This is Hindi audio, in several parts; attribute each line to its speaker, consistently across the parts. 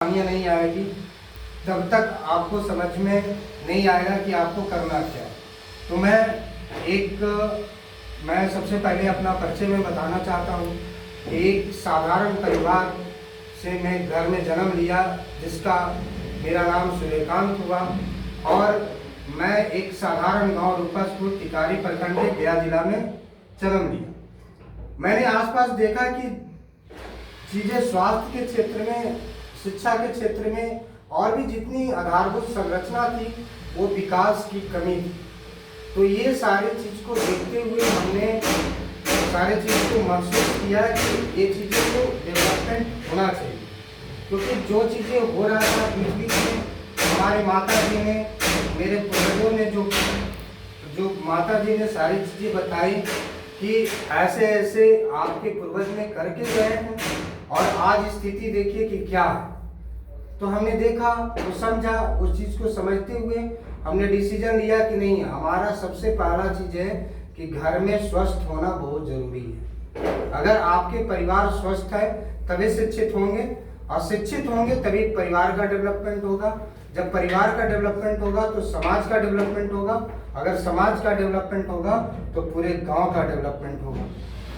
Speaker 1: खामियां नहीं आएगी जब तक आपको समझ में नहीं आएगा कि आपको करना क्या है। तो मैं सबसे पहले अपना परिचय में बताना चाहता हूँ। एक साधारण परिवार से मैं घर में जन्म लिया, जिसका मेरा नाम सूर्यकांत हुआ, और मैं एक साधारण गांव रूपसपुर टिकारी प्रखंड के गया जिला में जन्म लिया। मैंने आसपास देखा कि चीज़ें स्वास्थ्य के क्षेत्र में, शिक्षा के क्षेत्र में और भी जितनी आधारभूत संरचना थी वो विकास की कमी थी। तो ये सारे चीज़ को देखते हुए हमने सारे चीज़ को महसूस किया कि ये चीज़ों को डेवलपमेंट होना चाहिए, क्योंकि जो चीज़ें हो रहा था बीच बीच में हमारे माता जी ने, मेरे पूर्वजों ने जो माता जी ने सारी चीज़ें बताई कि ऐसे ऐसे आपके पूर्वज ने करके गए हैं और आज स्थिति देखिए कि क्या है। तो हमने देखा, तो समझा, उस चीज़ को समझते हुए हमने डिसीजन लिया कि नहीं, हमारा सबसे पहला चीज़ है कि घर में स्वस्थ होना बहुत ज़रूरी है। अगर आपके परिवार स्वस्थ है तभी शिक्षित होंगे, और शिक्षित होंगे तभी परिवार का डेवलपमेंट होगा। जब परिवार का डेवलपमेंट होगा तो समाज का डेवलपमेंट होगा, अगर समाज का डेवलपमेंट होगा तो पूरे गांव का डेवलपमेंट होगा।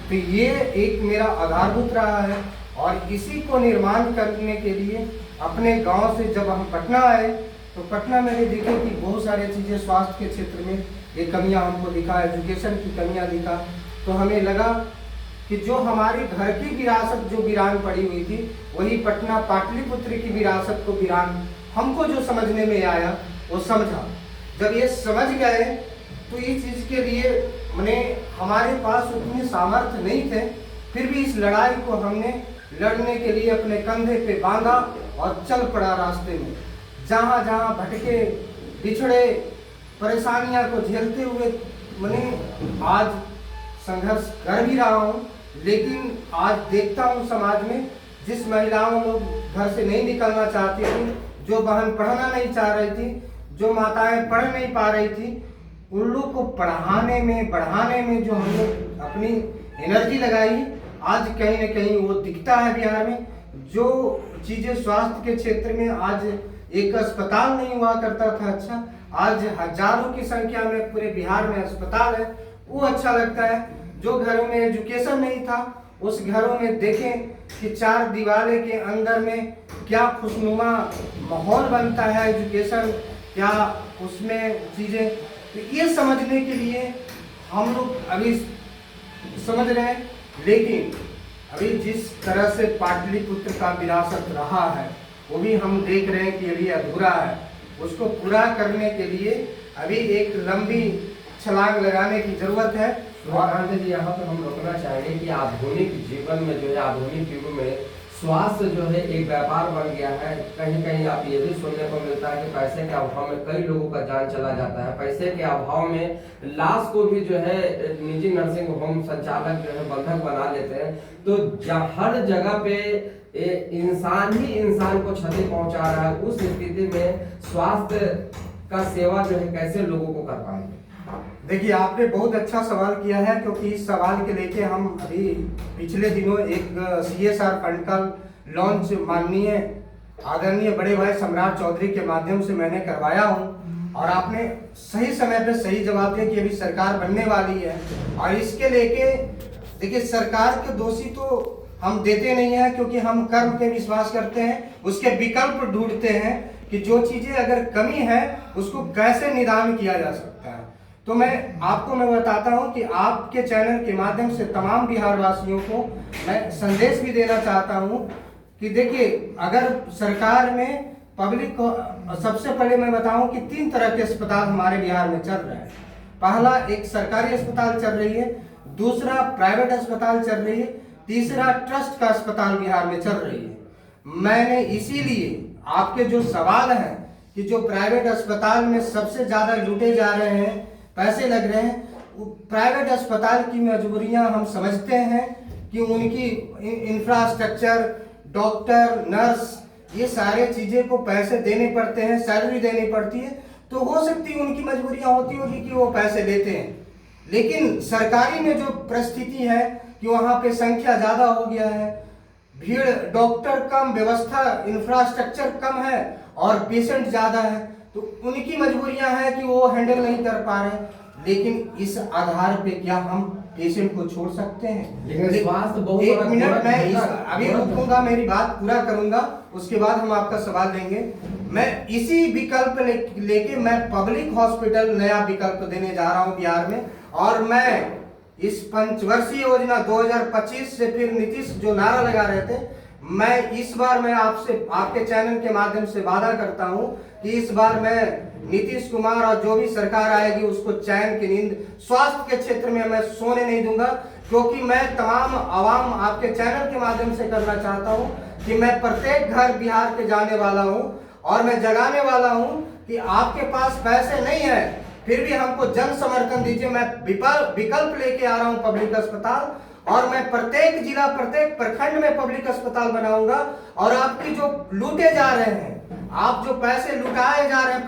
Speaker 1: तो ये एक मेरा आधारभूत रहा है, और इसी को निर्माण करने के लिए अपने गांव से जब हम पटना आए तो पटना में भी देखे कि बहुत सारी चीज़ें स्वास्थ्य के क्षेत्र में ये कमियां हमको दिखा, एजुकेशन की कमियां दिखा। तो हमें लगा कि जो हमारी घर की विरासत जो वीरान पड़ी हुई थी, वही पटना पाटलिपुत्र की विरासत को वीरान हमको जो समझने में आया वो समझा। जब ये समझ गए तो इस चीज़ के लिए मैंने, हमारे पास उतनी सामर्थ्य नहीं थे, फिर भी इस लड़ाई को हमने लड़ने के लिए अपने कंधे पे बांधा और चल पड़ा रास्ते में। जहाँ जहाँ भटके बिछड़े परेशानियाँ को झेलते हुए मैंने आज संघर्ष कर भी रहा हूँ, लेकिन आज देखता हूँ समाज में जिस महिलाओं लोग घर से नहीं निकलना चाहती थी, जो बहन पढ़ना नहीं चाह रही थी, जो माताएं पढ़ नहीं पा रही थी, उन लोग को पढ़ाने में बढ़ाने में जो हम लोग अपनी एनर्जी लगाई, आज कहीं न कहीं वो दिखता है बिहार में। जो चीज़ें स्वास्थ्य के क्षेत्र में, आज एक अस्पताल नहीं हुआ करता था, अच्छा आज हजारों की संख्या में पूरे बिहार में अस्पताल है, वो अच्छा लगता है। जो घरों में एजुकेशन नहीं था, उस घरों में देखें कि चार दीवारें के अंदर में क्या खुशनुमा माहौल बनता है, एजुकेशन क्या उसमें चीज़ें। तो ये समझने के लिए हम लोग अभी समझ रहे हैं, लेकिन अभी जिस तरह से पाटलिपुत्र का विरासत रहा है वो भी हम देख रहे हैं कि अभी अधूरा है। उसको पूरा करने के लिए अभी एक लंबी छलांग लगाने की जरूरत है।
Speaker 2: और जी यहाँ पर हम रोकना चाहेंगे कि आधुनिक जीवन में जो है, आधुनिक युग में स्वास्थ्य जो है एक व्यापार बन गया है। कहीं कहीं आप ये भी सुनने को मिलता है कि पैसे के अभाव में कई लोगों का जान चला जाता है। पैसे के अभाव में लाश को भी जो है निजी नर्सिंग होम संचालक जो है बंधक बना लेते हैं। तो हर जगह पे इंसान ही इंसान को क्षति पहुंचा रहा है। उस स्थिति में स्वास्थ्य का सेवा जो है कैसे लोगों को कर पाएंगे?
Speaker 1: देखिए, आपने बहुत अच्छा सवाल किया है, क्योंकि इस सवाल के लेके हम अभी पिछले दिनों एक CSR फंड का लॉन्च माननीय आदरणीय बड़े भाई सम्राट चौधरी के माध्यम से मैंने करवाया हूं, और आपने सही समय पे सही जवाब दिया कि अभी सरकार बनने वाली है। और इसके लेके देखिए, सरकार के दोषी तो हम देते नहीं हैं, क्योंकि हम कर्म पे विश्वास करते हैं, उसके विकल्प ढूंढते हैं कि जो चीज़ें अगर कमी है उसको कैसे निदान किया जा सकता है। तो मैं बताता हूं कि आपके चैनल के माध्यम से तमाम बिहार वासियों को मैं संदेश भी देना चाहता हूं कि देखिए, अगर सरकार में पब्लिक को, सबसे पहले मैं बताऊं कि 3 तरह के अस्पताल हमारे बिहार में चल रहे हैं। पहला एक सरकारी अस्पताल चल रही है, दूसरा प्राइवेट अस्पताल चल रही है, तीसरा ट्रस्ट का अस्पताल बिहार में चल रही है। मैंने इसीलिए आपके जो सवाल हैं कि जो प्राइवेट अस्पताल में सबसे ज़्यादा लूटे जा रहे हैं, पैसे लग रहे हैं, प्राइवेट अस्पताल की मजबूरियां हम समझते हैं कि उनकी इंफ्रास्ट्रक्चर, डॉक्टर, नर्स, ये सारे चीज़ें को पैसे देने पड़ते हैं, सैलरी देनी पड़ती है। तो हो सकती है उनकी मजबूरियां होती होगी कि वो पैसे देते हैं, लेकिन सरकारी में जो परिस्थिति है कि वहाँ पे संख्या ज़्यादा हो गया है, भीड़, डॉक्टर कम, व्यवस्था इंफ्रास्ट्रक्चर कम है और पेशेंट ज़्यादा है, तो उनकी मजबूरियां हैं कि वो हैंडल नहीं कर पा रहे। लेकिन इस आधार पे क्या हम पेशेंट को छोड़ सकते हैं?
Speaker 2: लेकिन स्वास्थ्य बहुत
Speaker 1: एक
Speaker 2: बड़ा
Speaker 1: मिनट, मैं अभी
Speaker 2: पूरा-
Speaker 1: रुकूंगा, मेरी बात पूरा करूंगा, उसके बाद हम आपका सवाल लेंगे। मैं इसी विकल्प लेके मैं पब्लिक हॉस्पिटल नया विकल्प देने जा रहा हूं बिहार में, और मैं इस पंचवर्षीय योजना 2025 से फिर नीतीश जो नारा लगा रहे थे, मैं इस बार मैं आपसे आपके चैनल के माध्यम से वादा करता हूं कि इस बार मैं नीतीश कुमार और जो भी सरकार आएगी उसको चैन की नींद स्वास्थ्य के क्षेत्र में मैं सोने नहीं दूंगा, क्योंकि मैं तमाम आवाम आपके चैनल के माध्यम से करना चाहता हूं कि मैं प्रत्येक घर बिहार के जाने वाला हूं और मैं जगाने वाला हूं कि आपके पास पैसे नहीं है, फिर भी हमको जन समर्थन दीजिए। मैं विकल्प लेके आ रहा हूं पब्लिक अस्पताल, और मैं प्रत्येक जिला, प्रत्येक प्रखंड में पब्लिक अस्पताल बनाऊंगा। और आपकी जो लूटे जा रहे हैं, आप जो पैसे लुटाए जा रहे हैं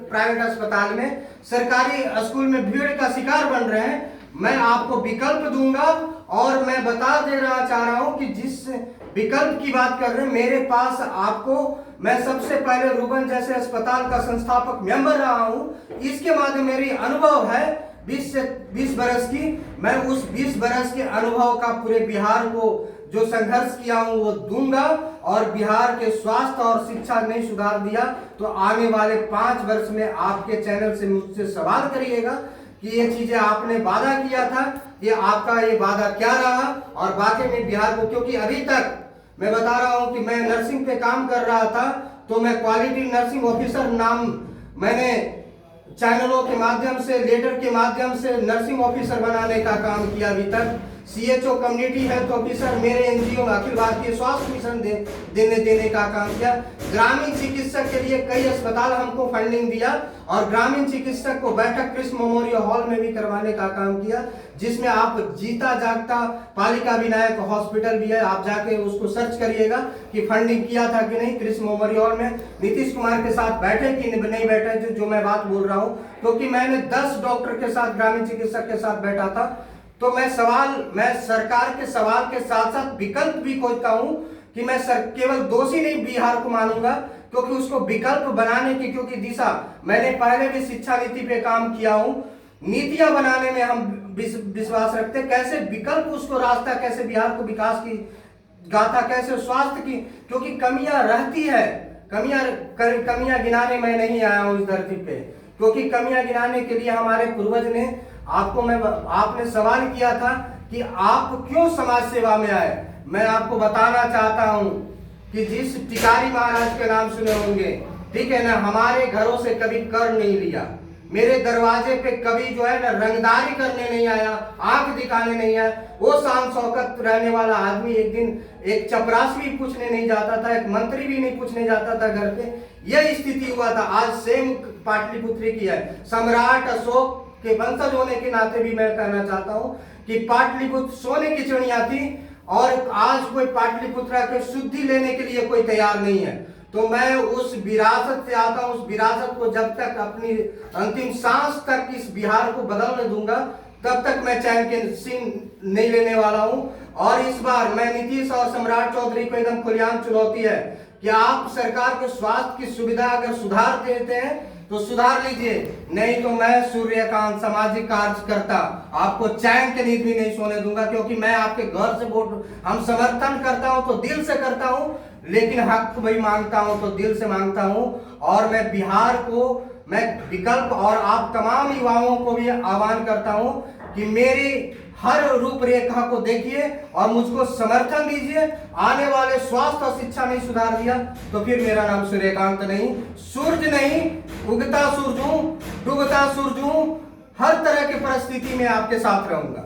Speaker 1: प्राइवेट अस्पताल में, सरकारी स्कूल में भीड़ का शिकार बन रहे हैं, मैं आपको विकल्प दूंगा। और मैं बता दे रहा चाह रहा हूं कि जिस विकल्प की बात कर रहे हैं, मेरे पास आपको, मैं सबसे पहले रूबन जैसे अस्पताल का संस्थापक मेंबर रहा हूं, इसके माध्यम मेरी अनुभव है 20 बरस की। मैं उस 20 बरस के अनुभव का पूरे बिहार को जो संघर्ष किया हूं वो दूंगा, और बिहार के स्वास्थ्य और शिक्षा नहीं सुधार दिया तो आने वाले 5 वर्ष में आपके चैनल से मुझसे सवाल करिएगा कि ये चीजें आपने वादा किया था, ये आपका ये वादा क्या रहा। और वाकई में बिहार को, क्योंकि अभी तक मैं बता रहा हूं कि मैं नर्सिंग पे काम कर रहा था, तो मैं क्वालिटी नर्सिंग ऑफिसर नाम मैंने चैनलों के माध्यम से, लेटर के माध्यम से नर्सिंग ऑफिसर बनाने का काम किया। अभी तक CHO कम्युनिटी हेल्थ ऑफिसर मेरे NGO अखिल भारतीय स्वास्थ्य मिशन देने का काम किया। ग्रामीण चिकित्सक के लिए कई अस्पताल हमको फंडिंग दिया, और ग्रामीण चिकित्सक को बैठक कृष्ण मेमोरियल हॉल में भी करवाने का काम किया, जिसमें आप जीता जागता पालिका विनायक हॉस्पिटल भी है, आप जाके उसको सर्च करिएगा कि फंडिंग किया था कि नहीं कृष्ण मेमोरियल हॉल में। नीतीश कुमार के साथ बैठे कि नहीं बैठे, जो मैं बात बोल रहा हूँ, क्योंकि मैंने 10 डॉक्टर के साथ, ग्रामीण चिकित्सक के साथ बैठा था। तो मैं सरकार के सवाल के साथ साथ विकल्प भी खोजता हूं कि मैं केवल दोषी नहीं बिहार को मानूंगा, क्योंकि उसको विकल्प बनाने की, क्योंकि दिशा, मैंने पहले भी शिक्षा नीति पे काम किया हूं, नीतियां बनाने में हम विश्वास रखते, कैसे विकल्प, उसको रास्ता, कैसे बिहार को विकास की गाथा, कैसे स्वास्थ्य की, क्योंकि कमियां रहती है, कमियां गिनाने मैं नहीं आया हूं इस धरती पे, क्योंकि कमियां गिनाने के लिए हमारे पूर्वज ने आपने सवाल किया था कि आप क्यों समाज सेवा में आए। मैं आपको बताना चाहता हूं कि जिस टिकारी महाराज के नाम सुने होंगे, ठीक है ना, हमारे घरों से कभी कर नहीं लिया, मेरे दरवाजे पे कभी जो है ना रंगदारी करने नहीं आया, आंख दिखाने नहीं आया। वो शान शौकत रहने वाला आदमी एक दिन एक चपरासी भी पूछने नहीं जाता था, एक मंत्री भी नहीं पूछने जाता था घर पे। यह स्थिति हुआ था। आज सेम पाटलिपुत्री की है। सम्राट अशोक के वंशज होने के नाते भी मैं कहना चाहता हूं कि पाटलिपुत्र सोने की चिड़िया थी, और आज कोई पाटलिपुत्रा के शुद्धि लेने के लिए कोई तैयार नहीं है। तो मैं उस विरासत से आता हूं, उस विरासत को जब तक अपनी अंतिम सांस तक इस बिहार को बदलने दूंगा, तब तक मैं चैन के सीन नहीं लेने वाला हूं। और इस बार मैं नीतीश और सम्राट चौधरी को एकदम खुलेआम चुनौती है कि आप सरकार के स्वास्थ्य की सुविधा अगर सुधार देते हैं तो सुधार लीजिए, नहीं तो मैं सूर्यकांत सामाजिक कार्यकर्ता आपको चैन के नींद भी नहीं सोने दूंगा, क्योंकि मैं आपके घर से वोट हम समर्थन करता हूं तो दिल से करता हूं, लेकिन हक भी मांगता हूं तो दिल से मांगता हूं। और मैं बिहार को मैं विकल्प और आप तमाम युवाओं को भी आह्वान करता हूं कि मेरी हर रूपरेखा को देखिए और मुझको समर्थन दीजिए। आने वाले स्वास्थ्य और शिक्षा नहीं सुधार दिया तो फिर मेरा नाम सूर्यकांत नहीं, सूरज नहीं, उगता सूरज हूं, डूबता सूरज हूं, हर तरह की परिस्थिति में आपके साथ रहूंगा।